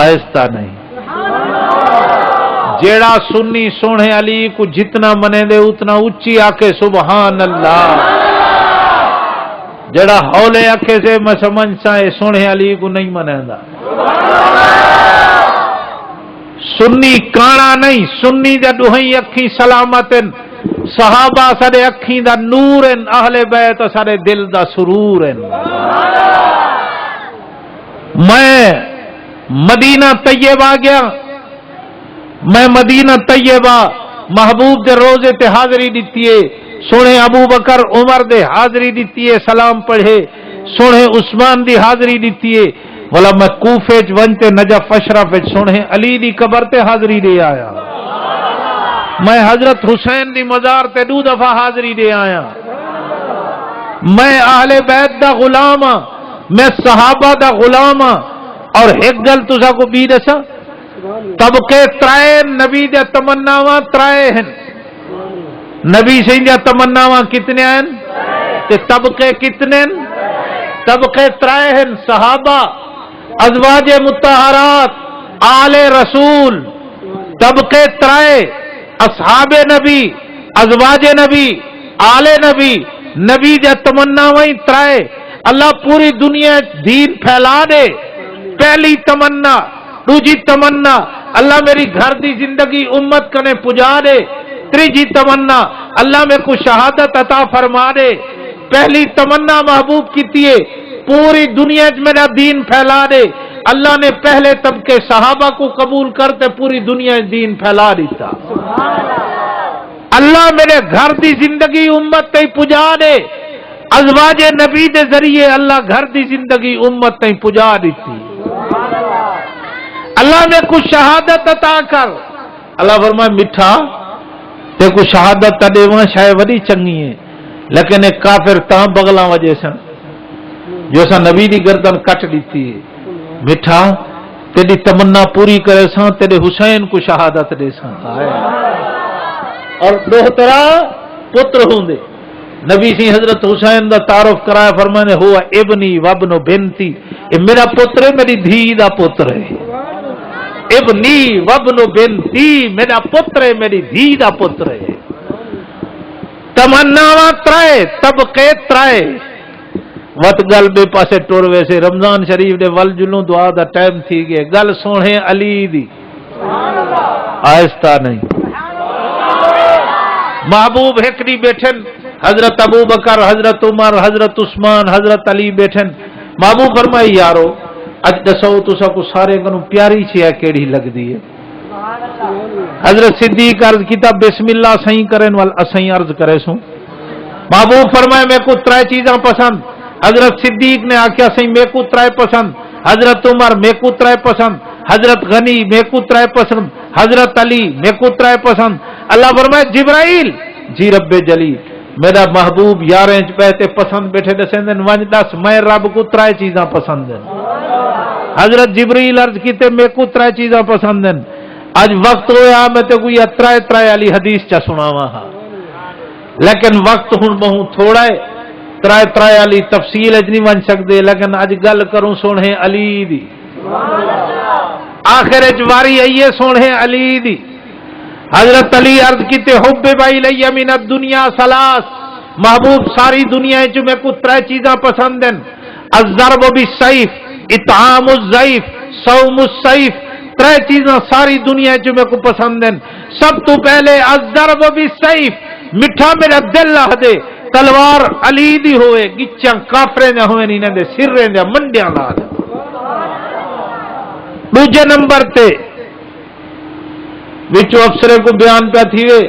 آہستہ نہیں. جیڑا سنی سونے علی کو جتنا منے دے اتنا اچھی آکے سبحان اللہ. جڑا ہولے آکے سے میں سمجھ سائے سونے علی کو نہیں منے دا. سنی کانا نہیں، سنی دے دوہیں اکھی سلامتن، صحابہ سارے اکھی دا نورن، اہل بیت سارے دل دا سرورن. میں مدینہ طیبہ گیا، میں مدینہ طیبہ محبوب دے روزے تے حاضری دیتی ہے، سونے ابو بکر عمر دے حاضری دیتی ہے، سلام پڑھے، سونے عثمان دی حاضری دیتی ہے. والا میں کوفے چ ونتے نجف اشرف سونے علی دی قبر تے حاضری دے آیا. میں حضرت حسین دی مزار تے 2 دفعہ حاضری دے آیا. میں اہل بیت دا غلام ہاں، میں صحابہ دا غلام ہاں. اور ایک گل تسا کو بھی دسا، طبقے ترائے نبی دے تمناواں ترائے ہیں. نبی سے دے تمناواں کتنے ہیں تے طبقے کتنے ہیں؟ طبقے ترائے ہیں. صحابہ، ازواج مطہرات، آل رسول. طبقے ترائے، اصحاب نبی، ازواج نبی، آل نبی. نبی دے تمناواں ترائے. اللہ پوری دنیا دین پھیلا دے، پہلی تمنا. دوجی تمنا اللہ میری گھر دی زندگی امت کنے پجا دے. تیجی تمنا اللہ میں کو شہادت عطا فرما دے. پہلی تمنا محبوب کی ہے پوری دنیا میرا دین پھیلا دے. اللہ نے پہلے طبقے صحابہ کو قبول کرتے پوری دنیا دین پھیلا دیتا. اللہ میرے گھر دی زندگی امت تے پجا دے. ازواج نبی دے ذریعے اللہ گھر دی زندگی امت تے پجا دیتی. اللہ نے کچھ شہادت عطا کر. اللہ فرمائے میٹھا تے کو شہادت دیواں شاید وڈی چنگی ہے، لیکن ایک کافر تاں بغلاں وجہ سن جو سا نبی دی گردن کٹ دیتی ہے. میٹھا تیری تمنا پوری کرے ساں تیرے حسین کو شہادت دے ساں. اور دوہترا پتر ہوندے نبی سی حضرت حسین دا تعارف کرایا، فرمانے ہوا ابنی وابن بنتی، یہ میرا پتر ہے، میری دھی دا پتر ہے. ابنی وابن بنتی، میرا پتر ہے، میری دھی دا پتر ہے. تمناواں ترائے، طبقے ترائے. وت گل بے پاسے ٹر ویسے رمضان شریف دے ول جلوں دعا دا ٹائم تھی گئے. گل سونے علی دی، آہستہ نہیں. محبوب ہکڑی بیٹھن، حضرت ابو بکر، حضرت عمر، حضرت عثمان، حضرت علی بیٹھن. محبوب فرمائی یارو اج دسو تسا کو سارے کنوں پیاری شے کیڑی لگدی ہے؟ حضرت صدیق عرض کیتا بسم اللہ سہی کرن وال اسیں عرض کرے سوں. محبوب فرمائے میں کو 3 چیزاں پسند. حضرت صدیق نے آخیا سی میں کو 3 پسند. حضرت عمر میں کو 3 پسند. حضرت غنی میں کو 3 پسند. حضرت علی میں کو 3 پسند. اللہ فرمائے جبرائیل جی رب جلیل میرا محبوب یاریں پہتے پسند بیٹھے دسیں ونج دس میں رب کو 3 چیزاں پسند ہیں. حضرت جبرائیل عرض کیتے میں کو 3 چیزاں پسند ہیں. اج وقت ہویا میں تے کوئی 3 والی حدیث چا سناواں ہاں، لیکن وقت ہن بہوں تھوڑا ہے، 3 والی تفصیل اج نہیں ون سکدے. لیکن اج گل کروں سونے علی دی. آخر اچ واری آئیے سونے علی دی. حضرت علی عرض کیتے حبب الی من الدنیا ثلاث. محبوب ساری دنیا وچ میں کو 3 چیزاں پسند ہیں. الضرب بالسیف، اطعام الضیف، صوم السیف. 3 چیزاں ساری دنیا وچ میں کو پسند ہیں. سب تو پہلے الضرب بالسیف، میٹھا میرا دل لہ دے تلوار علی دی ہوئے، گچاں کافرے نہ ہوئے نہیں دے سرے دے منڈیاں لا دے. دوجے نمبر تے وچو افسرے کو بیان پہ تھیوے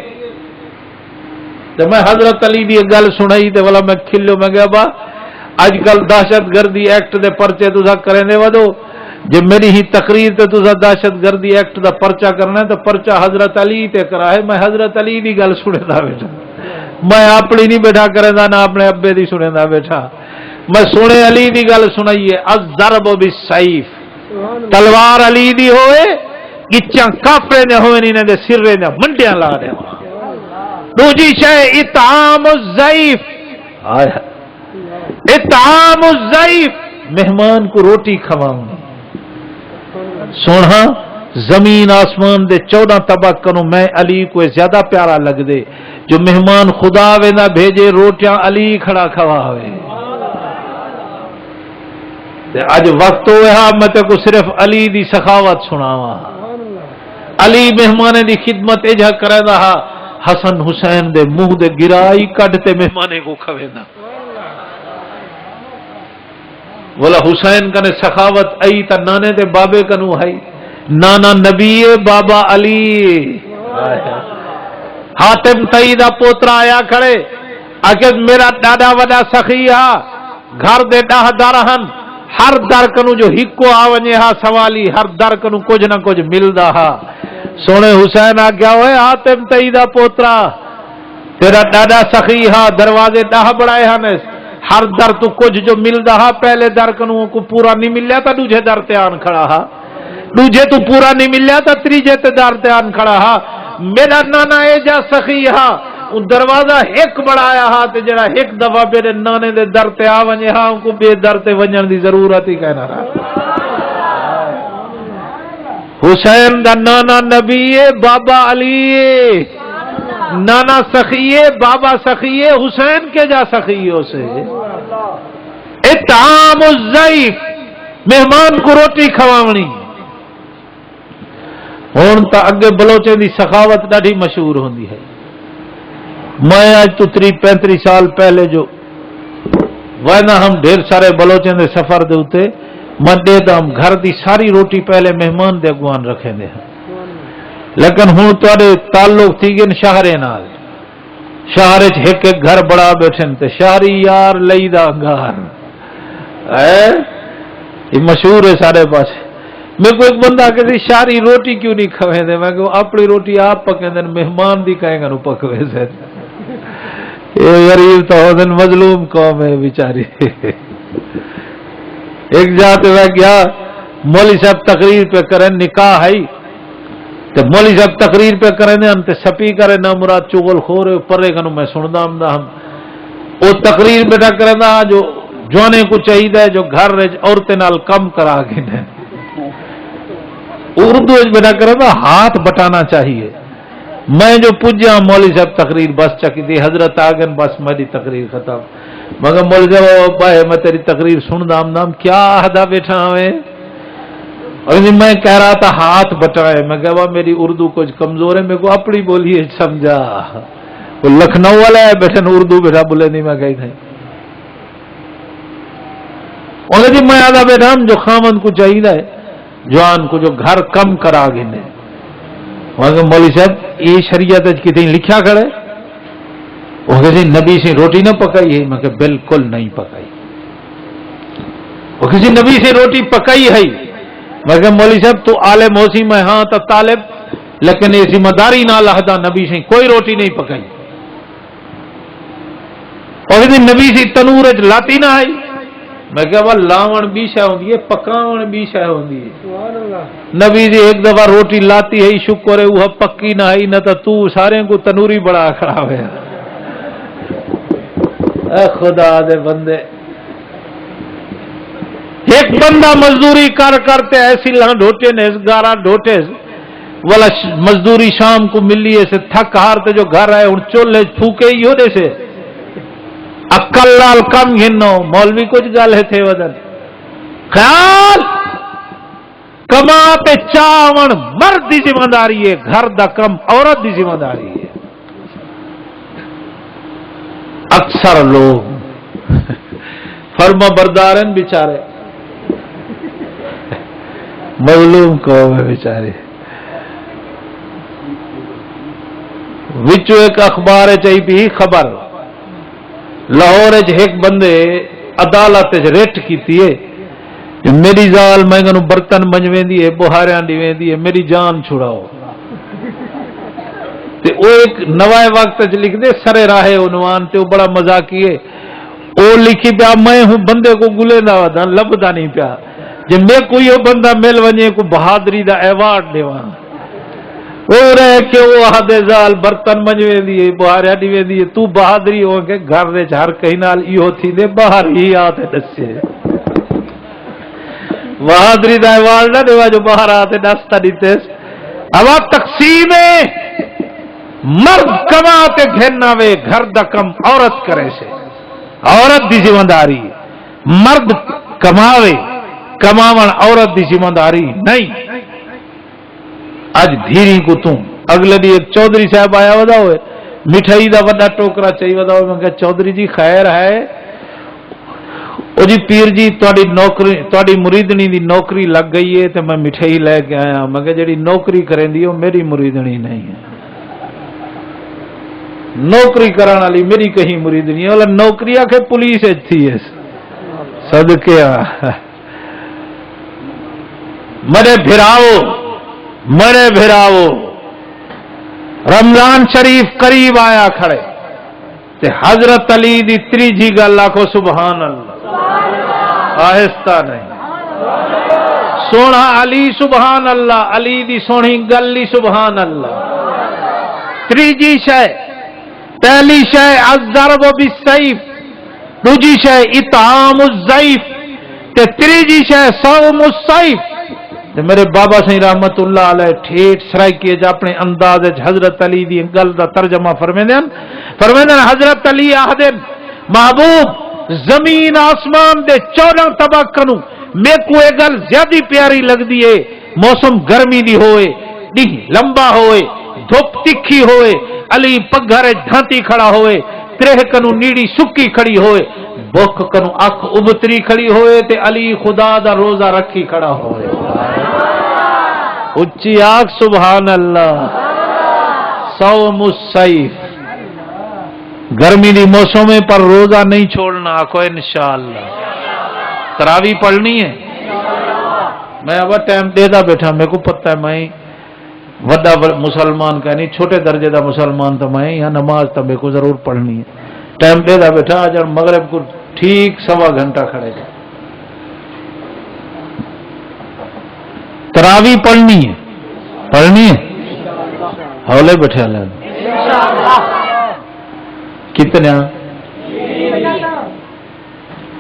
تو میں حضرت علی دی گل سنائی تے والا میں کھلو میں گیا با اج کل دہشت گردی ایکٹ دے پرچے تسا کریں دے ودو جے میری ہی تقریر تے تسا دہشت گردی ایکٹ دا پرچہ کرنا ہے تو پرچہ حضرت علی تے کرا ہے. میں حضرت علی دی گل سنے دا بیٹھا، میں اپنی نہیں بیٹھا کریں دا نہ اپنے ابے دی سنے دا بیٹھا. میں سونے علی دی گل سنائیے الضرب بالسیف، تلوار علی دی ہوئے گچاں کافرے نے ہوئے نہیں دے سرے نے منڈیاں لا دے. دوجی شے اطعام الضیف، اطعام الضیف، مہمان کو روٹی کھواؤں. سونا زمین آسمان دے 14 طبق کنو میں علی کو زیادہ پیارا لگ دے جو مہمان خدا وینا بھیجے روٹیاں علی کھڑا کھوا ہوئے. اج وقت ہوا میں تے کو صرف علی دی سخاوت سناواں. علی مہمان دی خدمت اجا کردا ہا حسن حسین دے منہ دے گرائی کڈتے مہمانے کو کھویندا. بولا حسین کنے سخاوت ای تا نانے دے بابے کنو ہے. نانا نبی بابا علی. حاتم تئی دا پوترا آیا کھڑے اگر میرا ڈاڈا وڈا سخی ہا گھر دے 10 در ہن ہر در کنو جو ہکو آونجے ہا سوالی ہر در کنو کچھ نہ کچھ ملدا ہا. سونے حسین آ گیا ہوئے حاتم تئی دا پوترا تیرا ڈاڈا سخی ہا دروازے 10 بڑھائے ہن ہر در تو کچھ جو ملدا ہا پہلے در کنو کو پورا نہیں ملیا تا دوجے در تے آن کھڑا ہا. دوجے تو پورا نہیں ملیا تا تریجے تے در تے آن کھڑا ہا. میرا نانا اے جا سخی ہا دروازہ ایک بڑھایا ہا تے جڑا ایک دفعہ میرے نانے دے در تے آ ونجے ہا ان کو بے در تے ونجن دی ضرورت ہی کہنا رہا. حسین دا نانا نبی بابا علی نانا سخیے بابا سخیے حسین کے جا سخیوں سے. اطعام الضیف مہمان کو روٹی کھواونی. ہوں تو اگے بلوچے دی سخاوت ڈاڈی مشہور ہوندی ہے. میں آج تو 30-35 سال پہلے جو وینا ہم ڈھیر سارے بلوچیں دے سفر دے ہوتے مدے تو ہم گھر دی ساری روٹی پہلے مہمان دے اگوان رکھیں دے ہیں. لیکن ہوں تو تعلق تھی گن شہرے نال. شہر ایک ایک گھر بڑا بیٹھن تے شہری یار لئی دا گھر یہ مشہور ہے سارے پاس. میرے کو ایک بندہ کہتے شہری روٹی کیوں نہیں کھوے دے. میں کہ اپنی روٹی آپ پکیں دیں مہمان دی کہیں گا نو پکوے سے. یہ غریب تو ہو دن مظلوم قوم ہے بیچاری. ایک جاتے میں گیا مولوی صاحب تقریر پہ کریں نکاح ہے تو مولوی صاحب تقریر پہ کریں انت سپی کرے نہ مراد چغل خور پرے کنو میں سندا ہم ہم وہ تقریر بیٹا کریں جو جوانے کو چاہیے جو گھر عورتیں نال کم کرا کے اردو بیٹا کریں ہاتھ بٹانا چاہیے. میں جو پوجا مولوی صاحب تقریر بس چکی تھی حضرت آگن بس میری تقریر ختم. مگر مولوی صاحب بھائی میں تیری تقریر سن دام نام کیا عہدہ بیٹھا ہوئے. اور میں کہہ رہا تھا ہاتھ بٹائے. میں کہا میری اردو کچھ کمزور ہے میرے کو اپنی بولی ہے سمجھا. وہ لکھنؤ والا ہے بیٹھے اردو بیٹھا بولے نہیں میں کہیں نہیں. اور جی میں آدھا بیٹھا ہم جو خامن کو چاہیے جوان کو جو گھر کم کرا گنے. مولوی صاحب یہ شریعت کتنی لکھا کھڑے. وہ کسی نبی سے روٹی نہ پکائی ہے. میں کہ بالکل نہیں پکائی. وہ کسی نبی سے روٹی پکائی ہے. میں کہ مولوی صاحب تو عالم ہوسی میں ہاں تو طالب لیکن یہ ذمہ داری نہ لہدا نبی سے کوئی روٹی نہیں پکائی. اور کسی نبی سے تنور لاتی نہ آئی. میں کہ وہ لاون بھی شے ہوندی ہے پکاون بھی شے ہوندی ہے. نبی جی ایک دفعہ روٹی لاتی ہے شکر ہے وہ پکی نہ آئی نہ تو سارے کو تنوری بڑا کھڑا ہوا. اے خدا دے بندے ایک بندہ مزدوری کر کرتے ایسی لہن ڈھوٹے نے گارا ڈھوٹے والا مزدوری شام کو ملی ہے سے تھک ہارتے جو گھر آئے ان چولہے پھوکے ہی ہونے سے اکل لال کم گھنو مولوی کچھ گل ہے تھے ودن خیال کماتے چاون مرد دی ذمہ داری ہے گھر دا کم عورت دی ذمہ داری ہے. اکثر لوگ فرما بردارن بیچارے مظلوم قوم ہے بیچارے. وچو ایک اخبار چاہیے بھی خبر لاہور ایک بندے عدالت ریٹ کیتی ہے میری زال میں برتن منجویں دی ہے بہاریاں دیویں دی ہے میری جان چھڑاؤ. تے وہ ایک نوائے وقت لکھ دے سرے راہے عنوان تے وہ بڑا مذاقی ہے. وہ لکھی پیا میں ہوں بندے کو گلے نہ ودا لبدا نہیں پیا جی میں کوئی وہ بندہ مل ونجے کو بہادری دا ایوارڈ دیواں. وہ رہے کہ وہ آدھے زال برتن منجویں دیے بہاریا دیویں دیے تو بہادری ہو کے گھر ہر کہیں نال ایو تھی دے باہر ہی آتے دسے. بہادری دا ایوارڈ نہ دیوا جو باہر آتے دستا دیتے اب تقسیم مرد کماتے گھرنا وے گھر دا کم عورت کرے سے عورت دی ذمہ داری مرد کماوے کماون عورت دی ذمہ داری نہیں اج دھیری کو تم اگلے دی ایک چودھری صاحب آیا ودا ہوئے مٹھائی دا بڑا ٹوکرا چاہیے ودا ہوئے میں کہا چودھری جی خیر ہے او جی پیر جی تواڈی نوکری تواڈی مریدنی دی نوکری لگ گئی ہے تے میں مٹھائی لے کے آیا میں کہا جڑی نوکری کریندی او میری مریدنی نہیں ہے نوکری کران والی میری کہیں مریدنی ہے اولا نوکری آ کے پولیس تھی ہے صدقے مرے بھراؤ رمضان شریف قریب آیا کھڑے تے حضرت علی دی تریجی گل آکھو سبحان اللہ آہستہ نہیں سونا علی سبحان اللہ علی دی سونی گلی سبحان اللہ تریجی شے پہلی شے الضرب بالسیف دوجی شے اطعام الضیف تے تریجی شے صوم السیف میرے بابا سی رحمت اللہ علیہ ٹھیٹ سرائکی جا اپنے انداز حضرت علی دی گل دا ترجمہ فرمیندن حضرت علی آہدن محبوب زمین آسمان دے 14 طبق کنو میں کو ایک گل زیادہ پیاری لگ دیئے موسم گرمی دی ہوئے دی لمبا ہوئے دھوپ تکھی ہوئے علی پگھر ڈھانتی کھڑا ہوئے ترہ کنو نیڑی سکی کھڑی ہوئے بوک کنو اکھ ابتری کھڑی ہوئے تے علی خدا دا روزہ رکھی کھڑا ہوئے اچھی آگ سبحان اللہ صوم السیف گرمی دی موسمیں پر روزہ نہیں چھوڑنا آکو انشاءاللہ تراوی پڑھنی ہے میں اب ٹائم دے دا بیٹھا میرے کو پتہ ہے میں وڈا مسلمان کا نہیں چھوٹے درجے دا مسلمان تو میں یہاں نماز تو میرے کو ضرور پڑھنی ہے ٹائم دے دا بیٹھا آج مغرب کو ٹھیک 1.25 گھنٹہ کھڑے گا تراوی پڑھنی ہے ہولے بیٹھے اللہ کتنے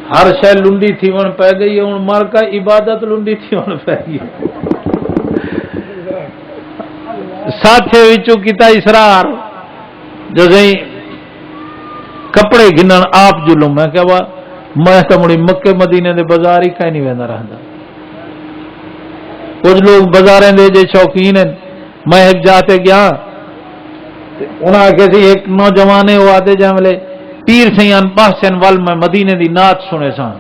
ہر شے لنڈی تھی ون پہ گئی ہوں مر کا عبادت لنڈی تھی ون پہ گئی ساتھے وچوں کیتا اسرار جو زہیں کپڑے گنن آپ جلوں میں کہ میں تو مڑی مکے مدینے دے بازار ہی کہیں نہیں ویندا رہندا کچھ لوگ بازاریں دے جے شوقین ہیں میں ایک جاتے گیا انہاں کہ سی ایک نوجوانے وہ آتے جاملے پیر سیان بحسن وال میں مدینے دی نعت سنے سان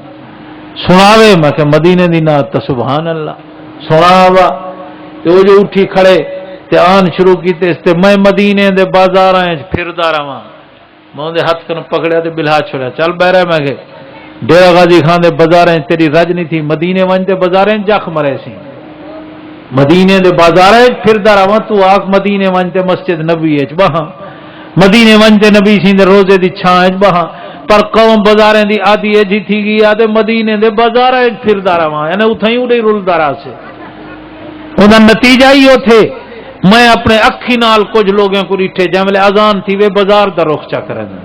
سناوے میں کہ مدینے دی نعت تا سبحان اللہ سناوا تے وہ جو اٹھی کھڑے تے آن شروع کیتے اس تے میں مدینے دے بازاراں پھردا رہواں میں دے ہاتھ کن پکڑیا تے بلہا چھوڑیا چل بہرے میں کہ ڈیرہ غازی خان دے بازاراں تیری رج نہیں تھی مدینے ون تے بازاراں جخ مرے سی مدینے دے بازاراں پھردا رہواں تو آکھ مدینے ون تے مسجد نبی اچ بہاں مدینے ون تے نبی سی دے روزے دی چھاں اچ بہاں پر قوم بازاراں دی آدھی اجی تھی گئی تے مدینے دے بازاراں پھردا رہواں یعنی اوتھیں اڑے رلدا رہا سے اوندا نتیجہ ہی اوتھے میں اپنے اکھی نال کچھ لوگوں کو ڈٹھے جملے اذان تھی وے بازار دا رخ چا کرے دن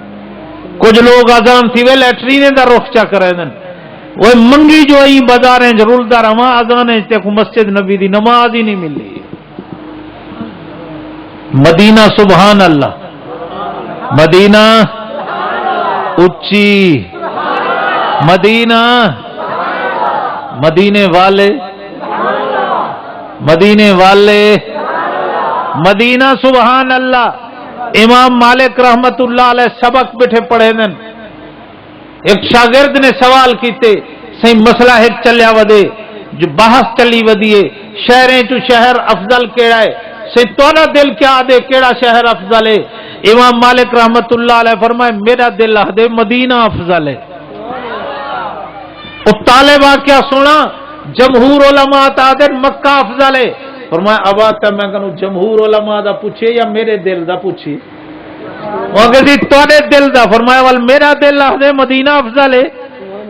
کچھ لوگ اذان تھی وے لیٹرینے دا رخ چا کرے دن وہ منگی جو ای بازاریں رلدا رہواں اذان تے کو مسجد نبی دی نماز ہی نہیں ملی مدینہ سبحان اللہ مدینہ اچھی مدینہ مدینے والے مدینہ سبحان اللہ امام مالک رحمت اللہ علیہ سبق بیٹھے پڑھے دن ایک شاگرد نے سوال کیتے صحیح مسئلہ ہے چلیا ودے جو بحث چلی ودیے شہریں تو شہر افضل کیڑا ہے صحیح توڑا دل کیا دے کیڑا شہر افضل ہے امام مالک رحمت اللہ علیہ فرمائے میرا دل دے مدینہ افضل ہے اور طالبہ کیا سنا جمہور علماء تعدد مکہ افضل ہے فرمایا اب آتا میں کہوں جمہور علماء دا پوچھے یا میرے دل دا پوچھے وہ کہتی توڑے دل دا فرمایا وال میرا دل دے مدینہ افضل ہے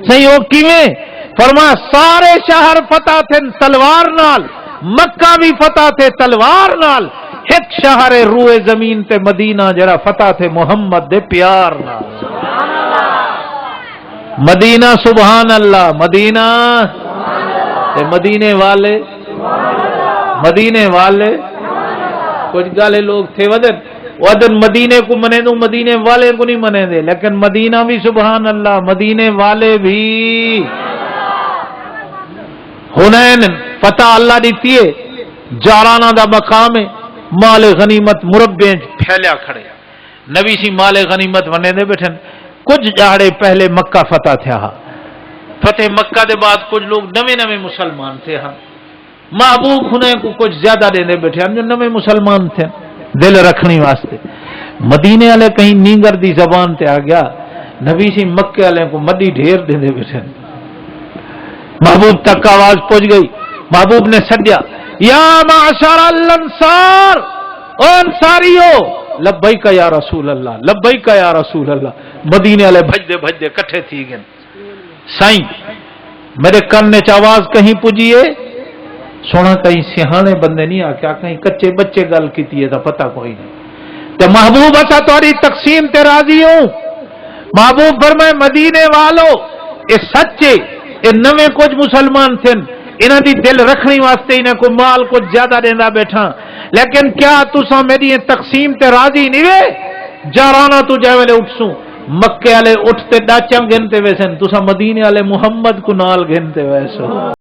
صحیح ہو کیویں فرمایا سارے شہر فتح تھے تلوار نال مکہ بھی فتح تھے تلوار نال ایک شہر روئے زمین تے مدینہ جڑا فتح تھے محمد دے پیار نال مدینہ سبحان اللہ مدینہ تے مدینے والے کچھ گالے لوگ تھے ودن مدینے کو منے دوں، مدینے والے کو نہیں منے دے، لیکن مدینہ بھی سبحان اللہ، مدینے والے بھی حنین فتح اللہ دیتی ہے، جارانہ دا مقام ہے، مال غنیمت مربے پھیلیا کھڑے، نبی سی مال غنیمت ونے دے بیٹھن، کچھ جاڑے پہلے مکہ فتح تھیا، فتح مکہ دے بعد کچھ لوگ نوے مسلمان تھے، ہاں محبوب حنین کو کچھ زیادہ دے بیٹھے ہم جو نوے مسلمان تھے دل رکھنی واسطے، مدینے والے کہیں نیگر دی زبان تے آ گیا، نبی سی مکے والے کو مدی ڈھیر دے بیٹھے، محبوب تک آواز پہنچ گئی، محبوب نے سدیا یا معشر الانصار، او انصاریو لبیک یا رسول اللہ، لبیک یا رسول اللہ، مدینے والے بھجدے کٹھے تھی گئے، سائیں میرے کن نے آواز کہیں پجیے سونا، کہیں سیانے بندے نہیں آ کیا کہیں کچے بچے گل کیتی ہے تو پتہ کوئی نہیں، تو محبوب اسا تاری تقسیم تے راضی ہوں، محبوب فرمائے مدینے والو اے سچے اے نوے کچھ مسلمان تھے، انہاں دی دل رکھنی واسطے انہاں کو مال کچھ زیادہ دیندا بیٹھا، لیکن کیا تساں میری تقسیم تے راضی نہیں وے؟ جارانہ تو جے ویلے اٹھسوں مکے والے اٹھتے ڈاچاں گھنتے ویسن، تساں مدینے والے محمد کو نال گھنتے ویسو۔